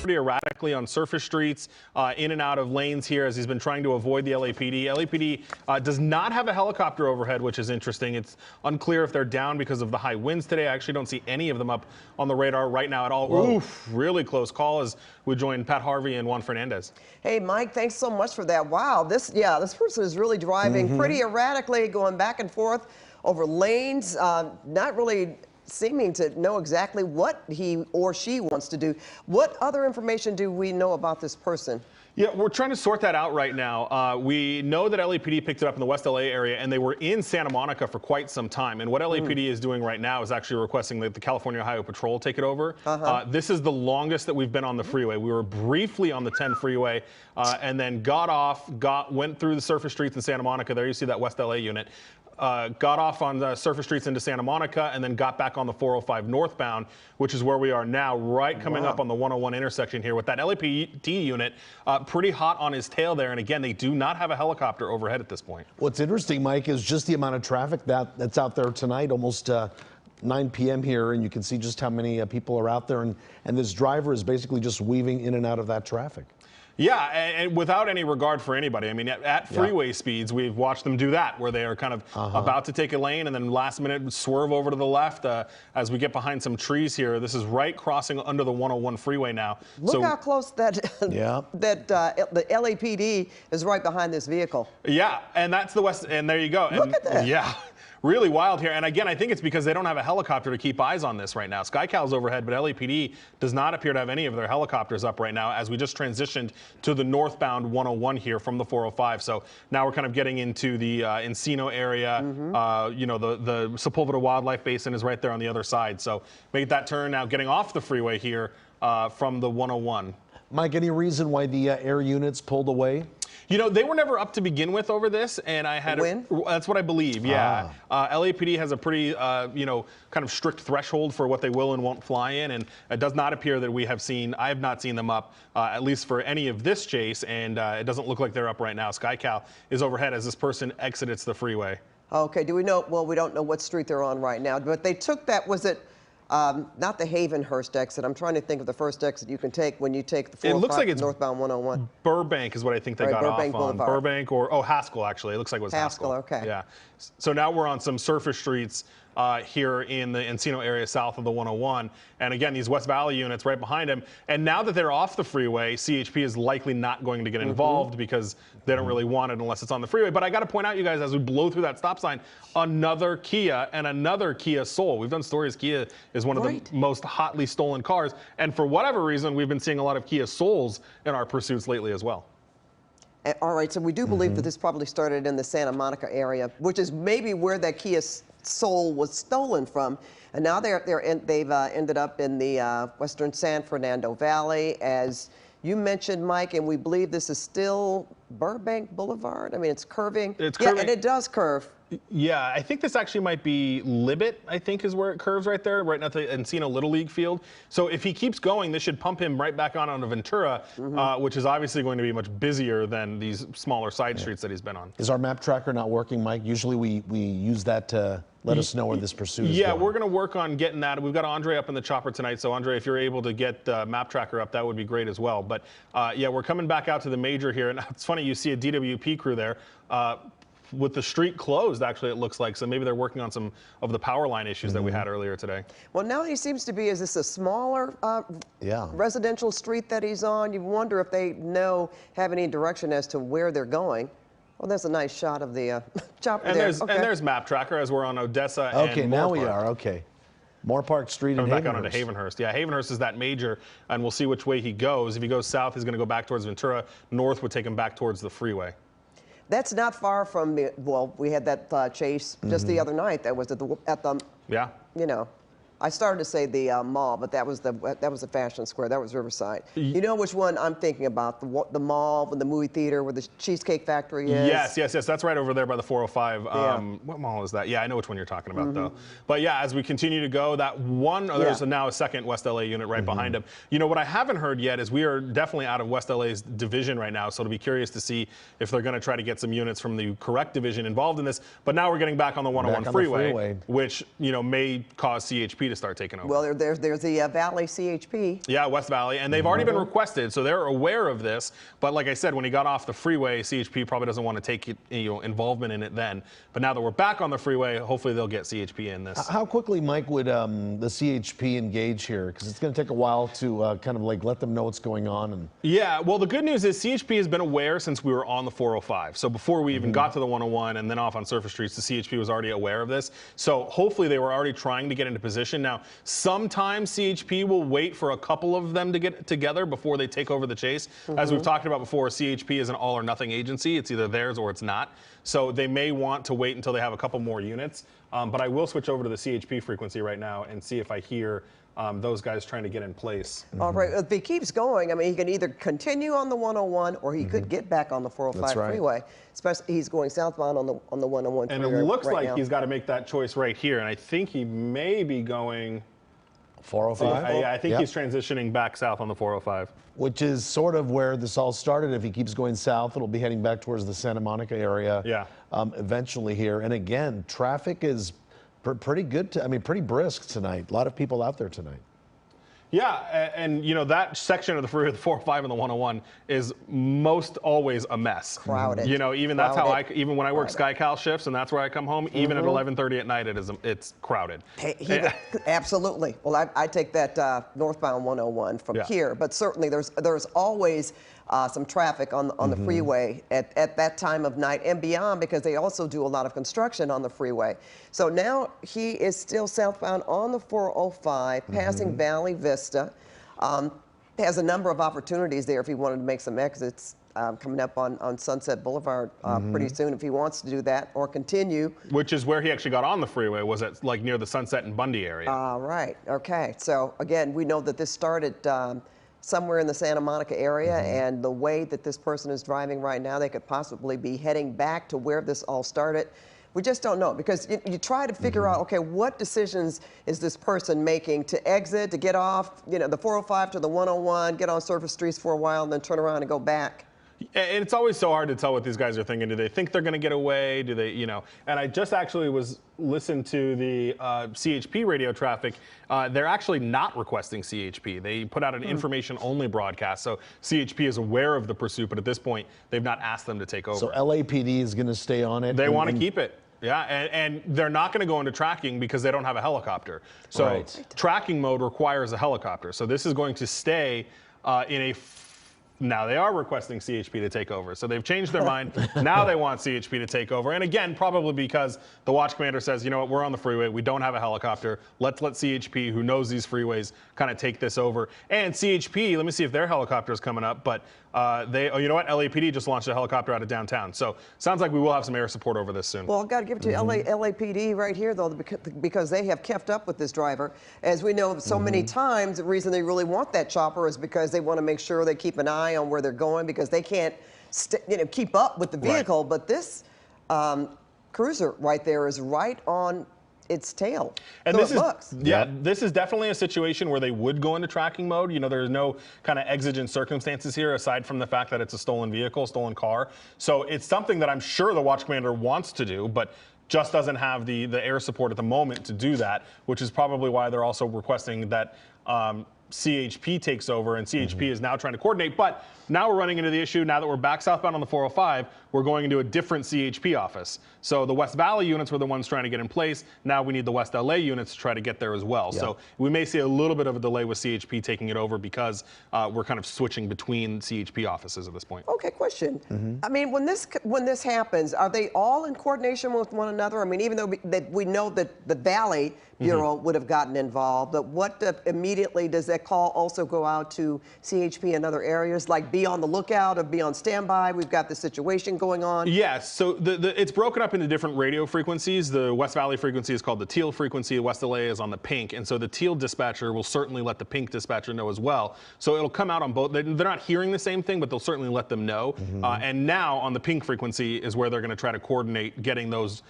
pretty erratically on surface streets, in and out of lanes here as he's been trying to avoid the LAPD. LAPD does not have a helicopter overhead, which is interesting. It's unclear if they're down because of the high winds today. I actually don't see any of them up on the radar right now at all. Whoa. Oof, really close call as we join Pat Harvey and Juan Fernandez. Hey, Mike, thanks so much for that. Wow, this person is really driving pretty erratically, going back and forth over lanes, not really seeming to know exactly what he or she wants to do. What other information do we know about this person? Yeah, we're trying to sort that out right now. We know that LAPD picked it up in the West LA area, and they were in Santa Monica for quite some time. And what LAPD is doing right now is actually requesting that the California Ohio Patrol take it over. This is the longest that we've been on the freeway. We were briefly on the 10 freeway, and then got off, went through the surface streets in Santa Monica. There you see that West LA unit. Got off on the surface streets into Santa Monica and then got back on the 405 northbound, which is where we are now, right coming up on the 101 intersection here with that LAPD unit pretty hot on his tail there. And again, they do not have a helicopter overhead at this point. What's interesting, Mike, is just the amount of traffic that's out there tonight, almost 9 p.m. here, and you can see just how many people are out there. And this driver is basically just weaving in and out of that traffic. Yeah, and without any regard for anybody. I mean, at freeway speeds, we've watched them do that, where they are kind of about to take a lane and then last minute swerve over to the left as we get behind some trees here. This is right crossing under the 101 freeway now. Look how close that the LAPD is right behind this vehicle. Yeah, and that's the West, and there you go. Look at that. Yeah. Really wild here. And again, I think it's because they don't have a helicopter to keep eyes on this right now. SkyCal's overhead, but LAPD does not appear to have any of their helicopters up right now as we just transitioned to the northbound 101 here from the 405. So now we're kind of getting into the Encino area. You know, the Sepulveda Wildlife Basin is right there on the other side. So made that turn now getting off the freeway here from the 101. Mike, any reason why the air units pulled away? You know, they were never up to begin with over this, and I had that's what I believe. Yeah, LAPD has a pretty, you know, kind of strict threshold for what they will and won't fly in, and it does not appear that we have seen. I have not seen them up, at least for any of this chase, and it doesn't look like they're up right now. SkyCal is overhead as this person exits the freeway. Okay, do we know? Well, we don't know what street they're on right now, but they took that. Was it? Not the Havenhurst exit. I'm trying to think of the first exit you can take when you take the 405 it looks like it's northbound 101. Burbank is what I think they got Burbank off on. Boulevard. Burbank or Haskell, actually. It looks like it was Haskell. Okay. Yeah. So now we're on some surface streets here in the Encino area south of the 101. And again, these West Valley units right behind him. And now that they're off the freeway, CHP is likely not going to get involved because they don't really want it unless it's on the freeway. But I got to point out, you guys, as we blow through that stop sign, another Kia and another Kia Soul. We've done stories. Kia is one of the most hotly stolen cars. And for whatever reason, we've been seeing a lot of Kia Souls in our pursuits lately as well. All right, so we do believe that this probably started in the Santa Monica area, which is maybe where that Kia Soul was stolen from. And now they've ended up in the western San Fernando Valley, as you mentioned, Mike, and we believe this is still Burbank Boulevard. I mean, it's curving. It's curving. Yeah, and it does curve. Yeah, I think this actually might be Libet, I think is where it curves right there, right now at the Encino Little League field. So if he keeps going, this should pump him right back onto Ventura, which is obviously going to be much busier than these smaller side streets that he's been on. Is our map tracker not working, Mike? Usually we use that to let us know where this pursuit is going. Yeah, we're going to work on getting that. We've got Andre up in the chopper tonight, so Andre, if you're able to get the map tracker up, that would be great as well. But yeah, we're coming back out to the major here, and it's funny, you see a DWP crew there. With the street closed, actually, it looks like. So maybe they're working on some of the power line issues that we had earlier today. Well, now he seems to be, is this a smaller residential street that he's on? You wonder if they have any direction as to where they're going. Well, that's a nice shot of the chopper there. And there's map tracker as we're on Odessa Okay, and now Moore we Park. are, okay. Moore Park Street and back onto Havenhurst. Yeah, Havenhurst is that major, and we'll see which way he goes. If he goes south, he's going to go back towards Ventura. North would take him back towards the freeway. That's not far from the, well, we had that chase just the other night. That was at the you know, I started to say the mall, but that was the Fashion Square. That was Riverside. You know which one I'm thinking about? The mall, with the movie theater, where the Cheesecake Factory is. Yes. That's right over there by the 405. What mall is that? Yeah, I know which one you're talking about though. But yeah, as we continue to go, that one, there's now a second West LA unit right behind him. You know what I haven't heard yet is we are definitely out of West LA's division right now, so it'll be curious to see if they're going to try to get some units from the correct division involved in this. But now we're getting back on the 101 freeway, which may cause CHP to start taking over. Well, there's the Valley CHP. Yeah, West Valley, and they've already been requested, so they're aware of this. But like I said, when he got off the freeway, CHP probably doesn't want to take involvement in it then. But now that we're back on the freeway, hopefully they'll get CHP in this. How quickly, Mike, would the CHP engage here? Because it's going to take a while to kind of like let them know what's going on. And yeah, well, the good news is CHP has been aware since we were on the 405. So before we even got to the 101 and then off on surface streets, the CHP was already aware of this. So hopefully they were already trying to get into position. Now, sometimes CHP will wait for a couple of them to get together before they take over the chase. As we've talked about before, CHP is an all or nothing agency. It's either theirs or it's not. So they may want to wait until they have a couple more units. But I will switch over to the CHP frequency right now and see if I hear those guys trying to get in place. All right, if he keeps going, I mean, he can either continue on the 101 or he could get back on the 405 That's right. freeway. Especially he's going southbound on the 101 And freeway it looks right like now. he's got to make that choice right here. And I think he may be going. 405? Yeah, I think Yep. he's transitioning back south on the 405. Which is sort of where this all started. If he keeps going south, it'll be heading back towards the Santa Monica area. Yeah. Eventually here. And again, traffic is pretty good. Pretty brisk tonight. A lot of people out there tonight. Yeah, and you know that section of the freeway, the 405 and the 101, is most always a mess. Crowded. You know, even that's how even when I work Crowded. SkyCal shifts and that's where I come home, even at 11:30 at night, it's crowded. Absolutely. Well, I take that northbound 101 from here, but certainly there's always some traffic on the freeway at that time of night and beyond, because they also do a lot of construction on the freeway. So now he is still southbound on the 405, passing Valley Vista. Has a number of opportunities there if he wanted to make some exits. Coming up on Sunset Boulevard pretty soon if he wants to do that, or continue. Which is where he actually got on the freeway, was at like near the Sunset and Bundy area. Right, okay. So again, we know that this started somewhere in the Santa Monica area, and the way that this person is driving right now, they could possibly be heading back to where this all started. We just don't know, because you try to figure out, okay, what decisions is this person making to exit, to get off, you know, the 405 to the 101, get on surface streets for a while, and then turn around and go back. And it's always so hard to tell what these guys are thinking. Do they think they're going to get away? Do they, you know? And I just actually was listening to the CHP radio traffic. They're actually not requesting CHP. They put out an information-only broadcast, so CHP is aware of the pursuit, but at this point, they've not asked them to take over. So LAPD is going to stay on it. They want to keep it. Yeah, and they're not going to go into tracking because they don't have a helicopter. So tracking mode requires a helicopter. So this is going to stay in a. Now they are requesting CHP to take over. So they've changed their mind. Now they want CHP to take over. And again, probably because the watch commander says, you know what, we're on the freeway. We don't have a helicopter. Let's let CHP, who knows these freeways, kind of take this over. And CHP, let me see if their helicopter is coming up. But you know what, LAPD just launched a helicopter out of downtown. So sounds like we will have some air support over this soon. Well, I've got to give it to LAPD right here, though, because they have kept up with this driver. As we know so many times, the reason they really want that chopper is because they want to make sure they keep an eye on where they're going, because they can't keep up with the vehicle. But this cruiser right there is right on its tail. And so this looks. this is definitely a situation where they would go into tracking mode. You know, there's no kind of exigent circumstances here aside from the fact that it's a stolen vehicle, stolen car. So it's something that I'm sure the watch commander wants to do, but just doesn't have the air support at the moment to do that, which is probably why they're also requesting that CHP takes over, and CHP is now trying to coordinate. But now we're running into the issue, now that we're back southbound on the 405, we're going into a different CHP office. So the West Valley units were the ones trying to get in place. Now we need the West LA units to try to get there as well. So we may see a little bit of a delay with CHP taking it over, because we're kind of switching between CHP offices at this point. Okay, question. I mean, when this happens, are they all in coordination with one another? I mean, even though we know that the Valley Bureau would have gotten involved, but what immediately does that call also go out to CHP and other areas, like be on the lookout or be on standby? We've got the situation going on. Yes, so it's broken up into different radio frequencies. The West Valley frequency is called the teal frequency. The West LA is on the pink, and so the teal dispatcher will certainly let the pink dispatcher know as well. So it'll come out on both. They're not hearing the same thing, but they'll certainly let them know. And now on the pink frequency is where they're going to try to coordinate getting those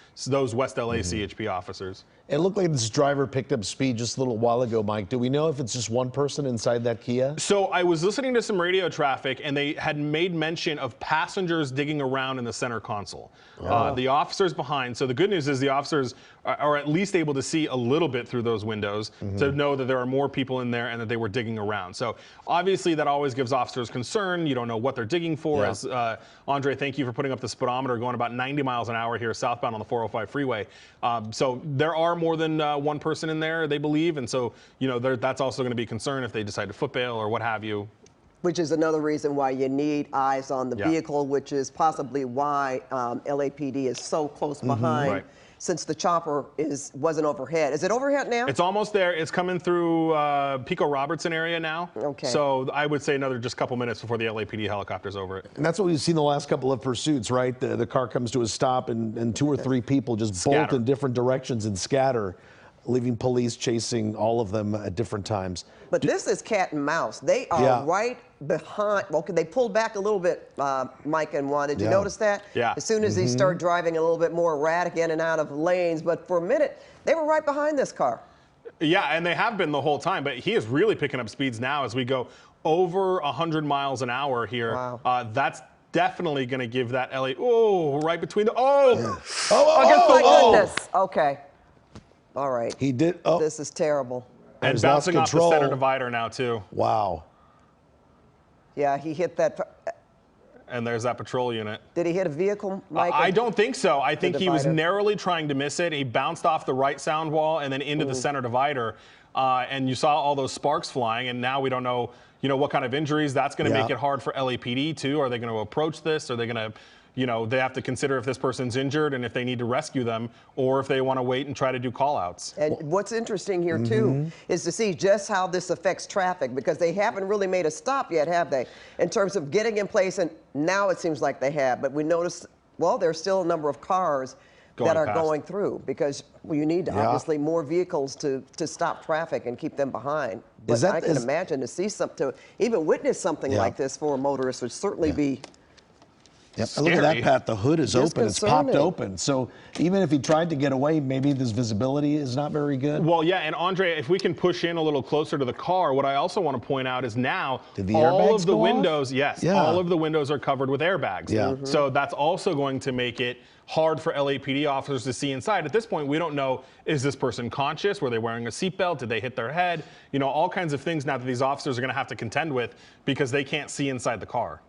West LA CHP officers. It looked like this driver picked up speed just a little while ago, Mike. Do we know if it's just one person inside that Kia? So I was listening to some radio traffic, and they had made mention of passengers digging around in the center console. The officers behind. So the good news is the officers are at least able to see a little bit through those windows to know that there are more people in there and that they were digging around. So obviously that always gives officers concern. You don't know what they're digging for. Yeah. As Andre, thank you for putting up the speedometer going about 90 miles an hour here southbound on the 405 freeway. So there are more than one person in there, they believe, and so that's also going to be a concern if they decide to foot bail or what have you. Which is another reason why you need eyes on the vehicle, which is possibly why LAPD is so close behind. Right. Since the chopper wasn't overhead. Is it overhead now? It's almost there. It's coming through Pico Robertson area now. Okay. So I would say another just couple minutes before the LAPD helicopter's over it. And that's what we've seen the last couple of pursuits, right? The car comes to a stop and 2 or 3 people just bolt in different directions and scatter, leaving police chasing all of them at different times. But this is cat and mouse. They are right behind. Okay, they pulled back a little bit, Mike and Juan. Did you notice that? Yeah. As soon as he started driving a little bit more erratic in and out of lanes, but for a minute, they were right behind this car. Yeah, and they have been the whole time, but he is really picking up speeds now as we go over 100 miles an hour here. Wow. That's definitely going to give that right between the Goodness. Okay. All right. He did. This is terrible. And He's bouncing off lost the control. center divider now too. Wow. Yeah, he hit that. And there's that patrol unit. Did he hit a vehicle, Mike? I don't think so. I think he was divider. narrowly trying to miss it. He bounced off the right sound wall and then into the center divider. And you saw all those sparks flying. And now we don't know, what kind of injuries. That's going to make it hard for LAPD too. Are they going to approach this? Are they going to, they have to consider if this person's injured and if they need to rescue them or if they want to wait and try to do call-outs. And what's interesting here, too, is to see just how this affects traffic, because they haven't really made a stop yet, have they, in terms of getting in place, and now it seems like they have. But we noticed, there's still a number of cars that are going through, because you need, obviously, more vehicles to stop traffic and keep them behind. But I can imagine to see something, to even witness something like this for a motorist would certainly be... Yep. Look at that, Pat. The hood is open. It's popped open. So even if he tried to get away, maybe this visibility is not very good. Well, yeah, and Andre, if we can push in a little closer to the car, what I also want to point out is now all of the windows, all of the windows are covered with airbags. Yeah. So that's also going to make it hard for LAPD officers to see inside. At this point, we don't know, is this person conscious? Were they wearing a seatbelt? Did they hit their head? All kinds of things now that these officers are going to have to contend with because they can't see inside the car.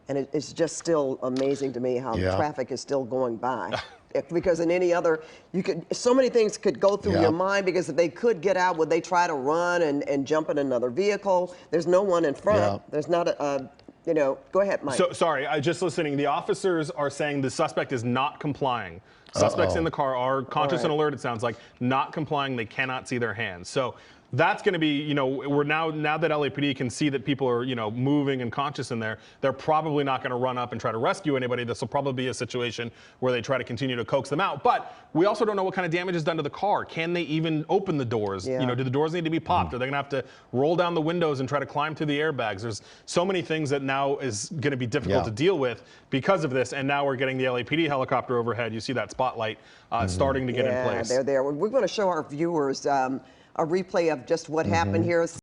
And it's just still amazing to me how traffic is still going by. Because in any other, so many things could go through your mind, because if they could get out, would they try to run and jump in another vehicle? There's no one in front. There's not go ahead, Mike. So sorry, I just listening. The officers are saying the suspect is not complying. Suspects in the car are conscious and alert, it sounds like, not complying. They cannot see their hands. So that's going to be, we're now that LAPD can see that people are, moving and conscious in there, they're probably not going to run up and try to rescue anybody. This will probably be a situation where they try to continue to coax them out. But we also don't know what kind of damage is done to the car. Can they even open the doors? Do the doors need to be popped? Are they going to have to roll down the windows and try to climb through the airbags? There's so many things that now is going to be difficult to deal with because of this. And now we're getting the LAPD helicopter overhead. You see that spotlight starting to get in place. They're there. We're going to show our viewers a replay of just what happened here.